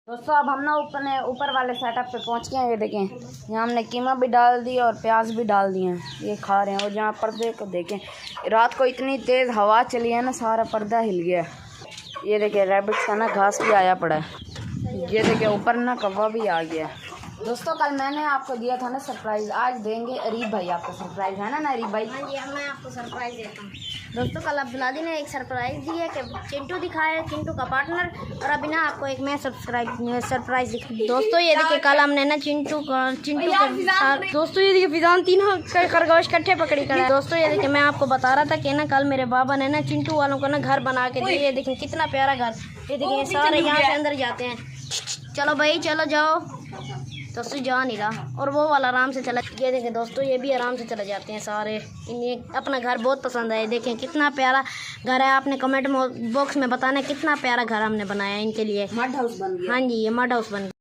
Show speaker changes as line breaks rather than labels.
दोस्तों अब हम ना ऊपर वाले सेटअप पे पहुंच गए हैं। ये देखें, यहाँ हमने कीमा भी डाल दी और प्याज भी डाल दिए हैं, ये खा रहे हैं। और जहाँ पर्दे को देखें, रात को इतनी तेज़ हवा चली है ना, सारा पर्दा हिल गया। ये देखें रैबिट का ना घास भी आया पड़ा है। ये देखें ऊपर ना कौवा भी आ गया। दोस्तों कल मैंने आपको दिया था ना सरप्राइज़, आज देंगे अरीब भाई आपको सरप्राइज़, है ना अरीब भाई?
हाँ जी, मैं आपको सरप्राइज़ देता हूँ। दोस्तों कल अब्दुल्लादी ने एक सरप्राइज़ दी है कि चिंटू दिखाया, चिंटू का पार्टनर, और अभी ना आपको एक मैं सरप्राइज़ दिखा। दोस्तों ये देखिए कल हमने ना चिंटू के साथ, दोस्तों ये देखिए फिजान तीनों खरगोश इकट्ठे पकड़ी कर। दोस्तों ये देखिए मैं आपको बता रहा था कि ना कल मेरे बाबा ने ना चिंटू वालों को ना घर बना के दिए। ये देखें कितना प्यारा घर, ये देखिए सारे यहाँ से अंदर जाते हैं। चलो भाई चलो जाओ। दोस्तों जा नहीं रहा, और वो वाला आराम से चला। ये देखें दोस्तों ये भी आराम से चले जाते हैं सारे। इन्हें अपना घर बहुत पसंद है। देखें कितना प्यारा घर है। आपने कमेंट बॉक्स में बताना कितना प्यारा घर हमने बनाया है इनके लिए।
मड हाउस बन गया।
हाँ जी, ये मड हाउस बन गया।